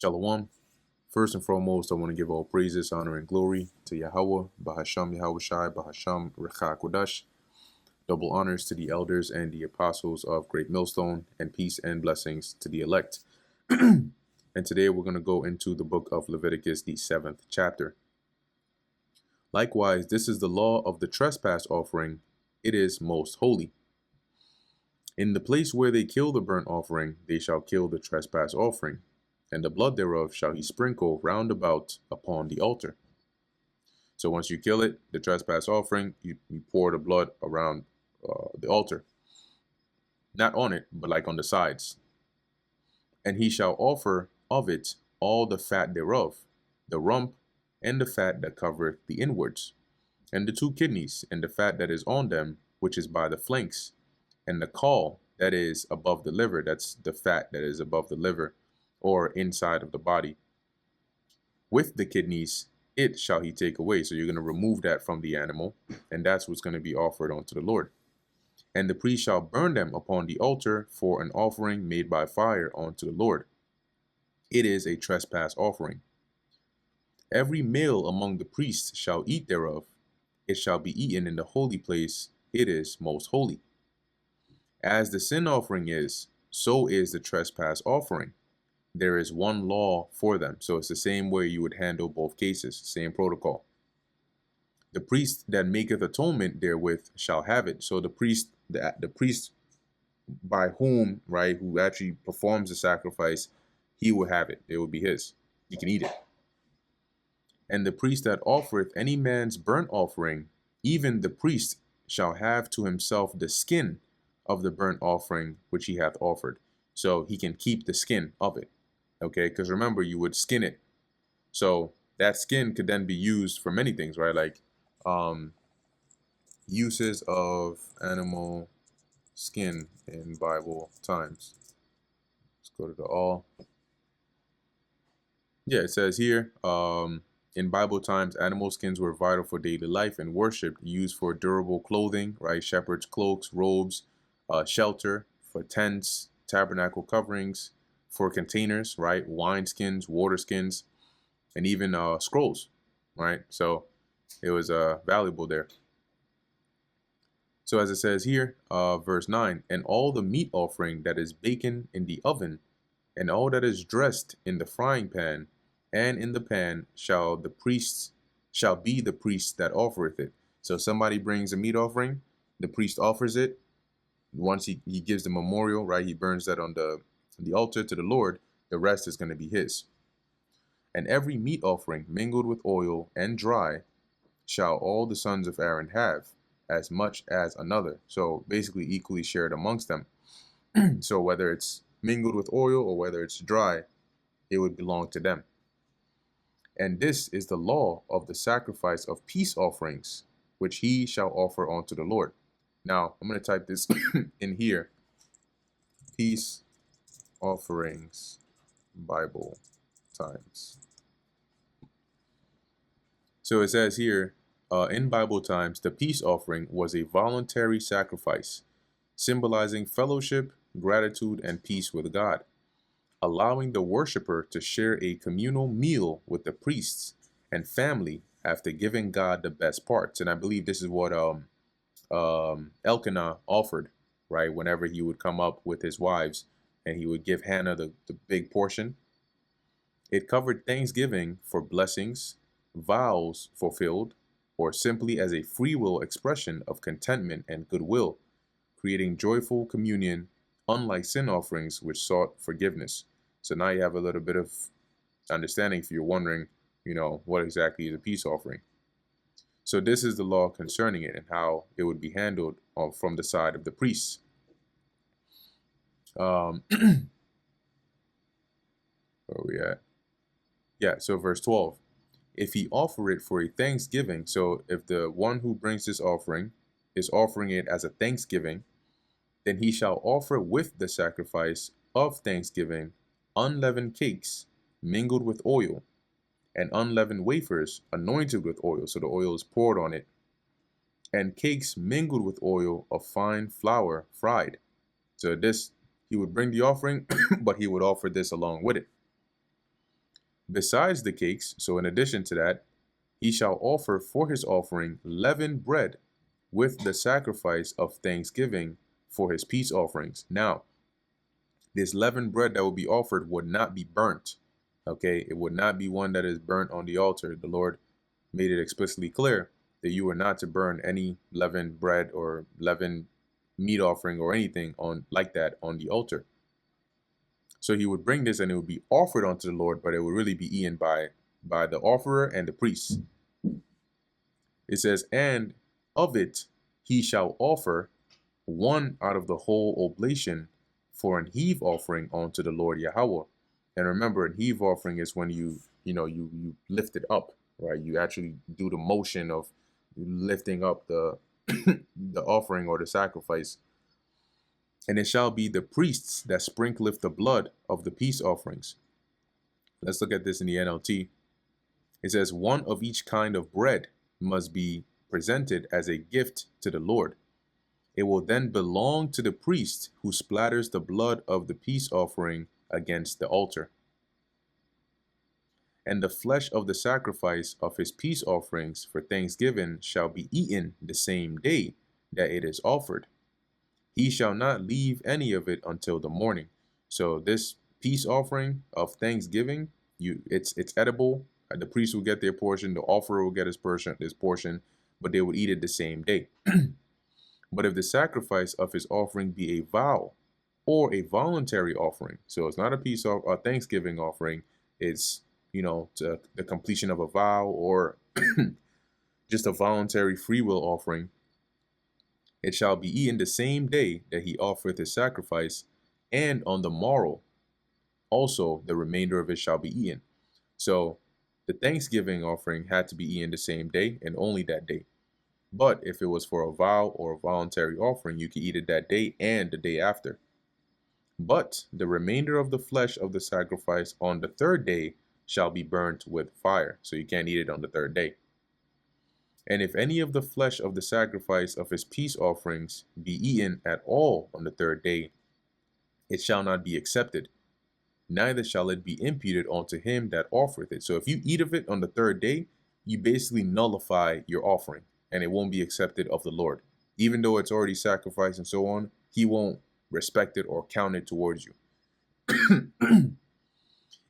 Shalom. First and foremost, I want to give all praises, honor, and glory to Yahweh, Bahasham Yahushai, Bahasham Recha Kodash. Double honors to the elders and the apostles of Great Millstone, and peace and blessings to the elect. And today we're going to go into the book of Leviticus, the 7th chapter. Likewise, this is the law of the trespass offering. It is most holy. In the place where they kill the burnt offering, they shall kill the trespass offering, and the blood thereof shall he sprinkle round about upon the altar. So once you kill it, the trespass offering, you pour the blood around the altar. Not on it, but like on the sides. And he shall offer of it all the fat thereof, the rump, and the fat that covereth the inwards, and the two kidneys, and the fat that is on them, which is by the flanks, and the caul that is above the liver, that's the fat that is above the liver, or inside of the body. With the kidneys, it shall he take away. So you're going to remove that from the animal, and that's what's going to be offered unto the Lord. And the priest shall burn them upon the altar for an offering made by fire unto the Lord. It is a trespass offering. Every male among the priests shall eat thereof. It shall be eaten in the holy place. It is most holy. As the sin offering is, so is the trespass offering. There is one law for them. So it's the same way you would handle both cases, same protocol. The priest that maketh atonement therewith shall have it. So the priest by whom, right, who actually performs the sacrifice, he will have it. It will be his. He can eat it. And the priest that offereth any man's burnt offering, even the priest shall have to himself the skin of the burnt offering which he hath offered. So he can keep the skin of it. Okay, because remember, you would skin it. So that skin could then be used for many things, right? Like uses of animal skin in Bible times. Let's go to the all. Yeah, it says here, in Bible times, animal skins were vital for daily life and worship, used for durable clothing, right? Shepherds' cloaks, robes, shelter, for tents, tabernacle coverings, for containers, right? Wine skins, water skins, and even scrolls, right? So it was valuable there. So as it says here, verse 9, and all the meat offering that is baken in the oven, and all that is dressed in the frying pan, and in the pan shall be the priest that offereth it. So somebody brings a meat offering, the priest offers it. Once he gives the memorial, right? He burns that on the altar to the Lord. The rest is going to be his. And every meat offering mingled with oil and dry shall all the sons of Aaron have, as much as another. So basically equally shared amongst them. So whether it's mingled with oil or whether it's dry, it would belong to them. And this is the law of the sacrifice of peace offerings, which he shall offer unto the Lord. Now, I'm going to type this in here. Peace offerings, Bible times. So it says here, in Bible times, the peace offering was a voluntary sacrifice, symbolizing fellowship, gratitude, and peace with God, allowing the worshiper to share a communal meal with the priests and family after giving God the best parts. And I believe this is what Elkanah offered, right? Whenever he would come up with his wives and he would give Hannah the big portion. It covered thanksgiving for blessings, vows fulfilled, or simply as a free will expression of contentment and goodwill, creating joyful communion, unlike sin offerings which sought forgiveness. So now you have a little bit of understanding if you're wondering, what exactly is a peace offering. So this is the law concerning it and how it would be handled from the side of the priests. Where are we at? Yeah, so verse 12. If he offer it for a thanksgiving, so if the one who brings this offering is offering it as a thanksgiving, then he shall offer with the sacrifice of thanksgiving unleavened cakes mingled with oil, and unleavened wafers anointed with oil, so the oil is poured on it, and cakes mingled with oil of fine flour fried. So this, he would bring the offering, but he would offer this along with it. Besides the cakes, so in addition to that, he shall offer for his offering leavened bread with the sacrifice of thanksgiving for his peace offerings. Now, this leavened bread that will be offered would not be burnt. Okay, it would not be one that is burnt on the altar. The Lord made it explicitly clear that you are not to burn any leavened bread or leavened meat offering or anything on like that on the altar. So he would bring this and it would be offered unto the Lord, but it would really be eaten by the offerer and the priests. It says, and of it he shall offer one out of the whole oblation for an heave offering unto the Lord Yahweh. And remember, an heave offering is when you lift it up, right? You actually do the motion of lifting up the the offering or the sacrifice. And it shall be the priests that sprinkleth the blood of the peace offerings. Let's look at this in the NLT. It says, one of each kind of bread must be presented as a gift to the Lord. It will then belong to the priest who splatters the blood of the peace offering against the altar. And the flesh of the sacrifice of his peace offerings for thanksgiving shall be eaten the same day that it is offered. He shall not leave any of it until the morning. So this peace offering of thanksgiving, it's edible. The priest will get their portion, the offerer will get his portion, but they would eat it the same day. But if the sacrifice of his offering be a vow or a voluntary offering, so it's not a peace of a thanksgiving offering, it's to the completion of a vow or just a voluntary free will offering, it shall be eaten the same day that he offereth his sacrifice, and on the morrow also the remainder of it shall be eaten. So the thanksgiving offering had to be eaten the same day and only that day. But if it was for a vow or a voluntary offering, you could eat it that day and the day after. But the remainder of the flesh of the sacrifice on the third day shall be burnt with fire. So you can't eat it on the third day. And if any of the flesh of the sacrifice of his peace offerings be eaten at all on the third day, it shall not be accepted, neither shall it be imputed unto him that offereth it. So if you eat of it on the third day, you basically nullify your offering, and it won't be accepted of the Lord. Even though it's already sacrificed and so on, he won't respect it or count it towards you.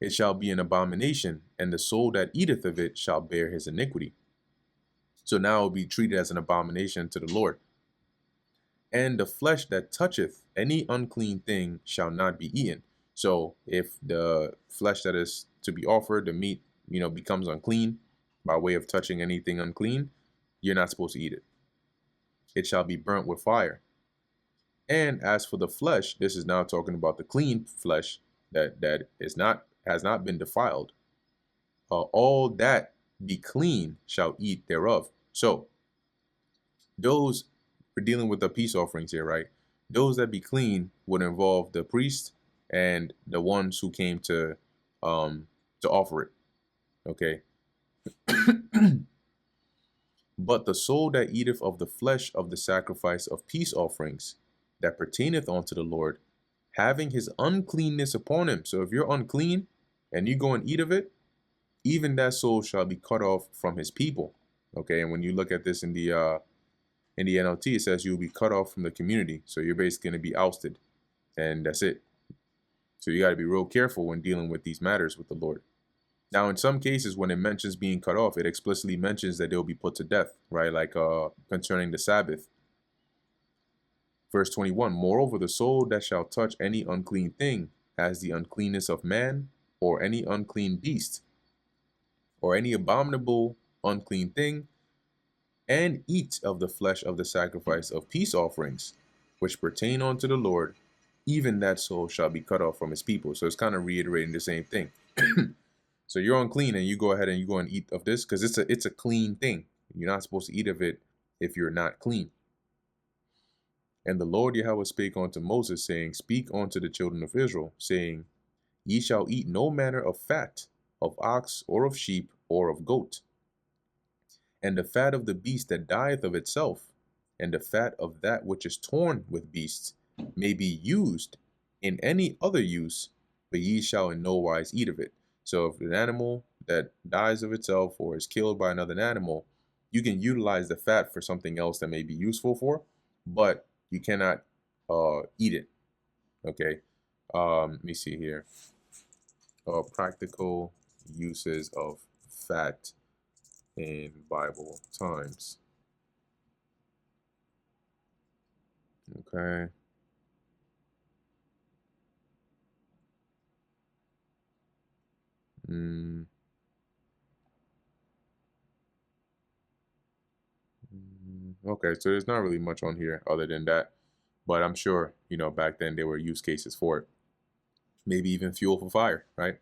It shall be an abomination, and the soul that eateth of it shall bear his iniquity. So now it will be treated as an abomination to the Lord. And the flesh that toucheth any unclean thing shall not be eaten. So if the flesh that is to be offered, the meat, becomes unclean by way of touching anything unclean, you're not supposed to eat it. It shall be burnt with fire. And as for the flesh, this is now talking about the clean flesh that has not been defiled. All that be clean shall eat thereof. So those, we're dealing with the peace offerings here, right? Those that be clean would involve the priest and the ones who came to offer it. Okay. But the soul that eateth of the flesh of the sacrifice of peace offerings that pertaineth unto the Lord, having his uncleanness upon him. So if you're unclean and you go and eat of it, even that soul shall be cut off from his people. Okay, and when you look at this in the NLT, it says you'll be cut off from the community. So you're basically going to be ousted, and that's it. So you got to be real careful when dealing with these matters with the Lord. Now, in some cases, when it mentions being cut off, it explicitly mentions that they'll be put to death, right? Like concerning the Sabbath. Verse 21, moreover, the soul that shall touch any unclean thing has the uncleanness of man, or any unclean beast, or any abominable unclean thing, and eat of the flesh of the sacrifice of peace offerings, which pertain unto the Lord, even that soul shall be cut off from his people. So it's kind of reiterating the same thing. So you're unclean and you go ahead and you go and eat of this because it's a clean thing. You're not supposed to eat of it if you're not clean. And the Lord Yahweh spake unto Moses, saying, speak unto the children of Israel, saying, ye shall eat no manner of fat, of ox, or of sheep, or of goat. And the fat of the beast that dieth of itself, and the fat of that which is torn with beasts, may be used in any other use, but ye shall in no wise eat of it. So if an animal that dies of itself or is killed by another animal, you can utilize the fat for something else that may be useful for, but you cannot eat it. Okay. Let me see here. Practical uses of fat in Bible times. Okay. Mm, okay, so there's not really much on here other than that, but I'm sure, back then there were use cases for it. Maybe even fuel for fire, right?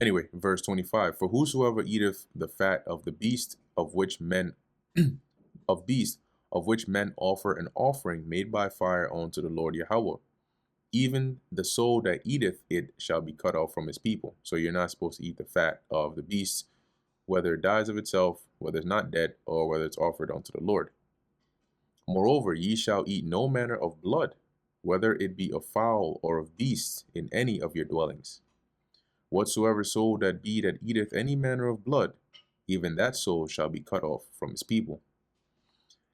Anyway, verse 25, for whosoever eateth the fat of the beast of which men of which men offer an offering made by fire unto the Lord Yahweh, even the soul that eateth it shall be cut off from his people. So you're not supposed to eat the fat of the beast, whether it dies of itself, whether it's not dead, or whether it's offered unto the Lord. Moreover, ye shall eat no manner of blood, whether it be of fowl or of beast, in any of your dwellings. Whatsoever soul that be that eateth any manner of blood, even that soul shall be cut off from his people.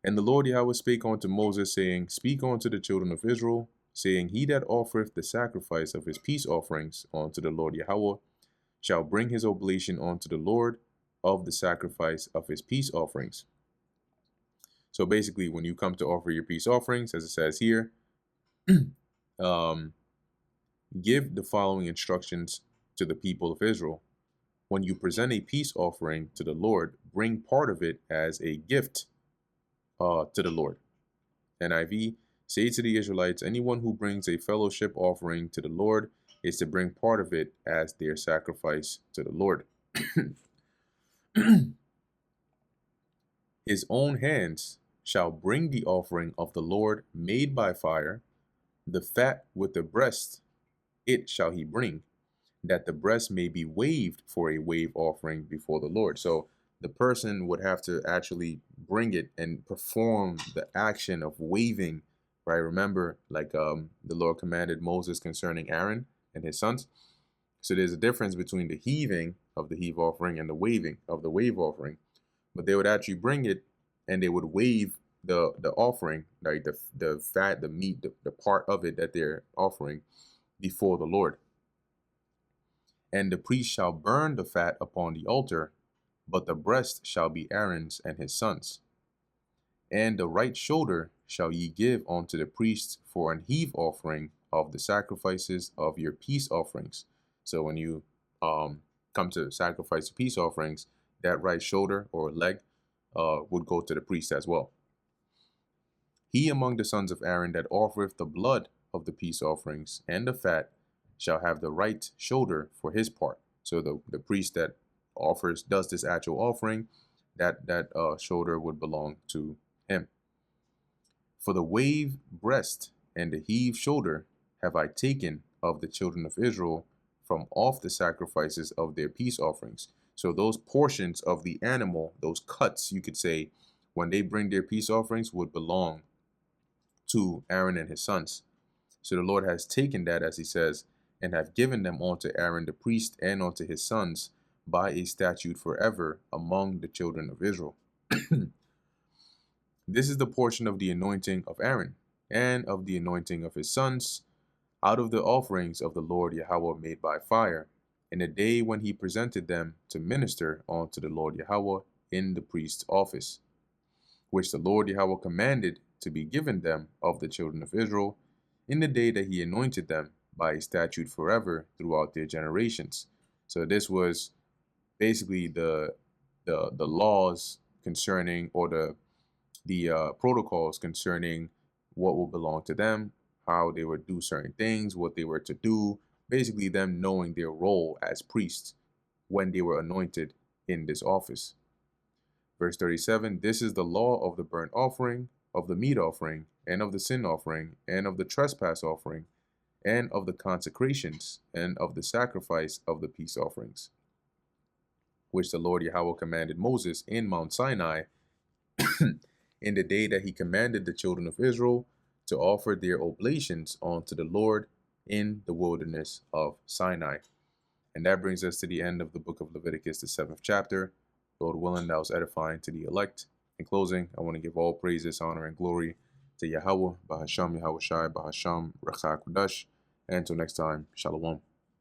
And the Lord Yahweh spake unto Moses, saying, Speak unto the children of Israel, saying, He that offereth the sacrifice of his peace offerings unto the Lord Yahweh shall bring his oblation unto the Lord of the sacrifice of his peace offerings. So basically, when you come to offer your peace offerings, as it says here, give the following instructions to the people of Israel. When you present a peace offering to the Lord, bring part of it as a gift to the Lord. NIV, say to the Israelites, anyone who brings a fellowship offering to the Lord is to bring part of it as their sacrifice to the Lord. His own hands shall bring the offering of the Lord made by fire, the fat with the breast, it shall he bring, that the breast may be waved for a wave offering before the Lord. So the person would have to actually bring it and perform the action of waving, right? Remember, like the Lord commanded Moses concerning Aaron and his sons. So there's a difference between the heaving of the heave offering and the waving of the wave offering. But they would actually bring it and they would wave the offering, like the fat, the meat, the part of it that they're offering before the Lord. And the priest shall burn the fat upon the altar, but the breast shall be Aaron's and his sons. And the right shoulder shall ye give unto the priest for an heave offering of the sacrifices of your peace offerings. So when you come to sacrifice peace offerings, that right shoulder or leg would go to the priest as well. He among the sons of Aaron that offereth the blood of the peace offerings and the fat shall have the right shoulder for his part. So the priest that does this actual offering, that shoulder would belong to him. For the wave breast and the heave shoulder have I taken of the children of Israel from off the sacrifices of their peace offerings. So those portions of the animal, those cuts, you could say, when they bring their peace offerings, would belong to Aaron and his sons. So the Lord has taken that, as he says, and have given them unto Aaron the priest and unto his sons by a statute forever among the children of Israel. This is the portion of the anointing of Aaron and of the anointing of his sons out of the offerings of the Lord Yahweh made by fire, in the day when he presented them to minister unto the Lord Yahweh in the priest's office, which the Lord Yahweh commanded to be given them of the children of Israel in the day that he anointed them by a statute forever throughout their generations. So this was basically the laws concerning, or the protocols concerning what will belong to them, how they would do certain things, what they were to do, basically them knowing their role as priests when they were anointed in this office. Verse 37, this is the law of the burnt offering, of the meat offering, and of the sin offering, and of the trespass offering, and of the consecrations, and of the sacrifice of the peace offerings, which the Lord Yahweh commanded Moses in Mount Sinai in the day that he commanded the children of Israel to offer their oblations unto the Lord in the wilderness of Sinai. And that brings us to the end of the book of Leviticus, the 7th chapter. Lord willing, that was edifying to the elect. In closing, I want to give all praises, honor, and glory to Yahweh, Bahasham Yahweh Shai, Bahasham Rachak Kudash. And until next time, Shalom.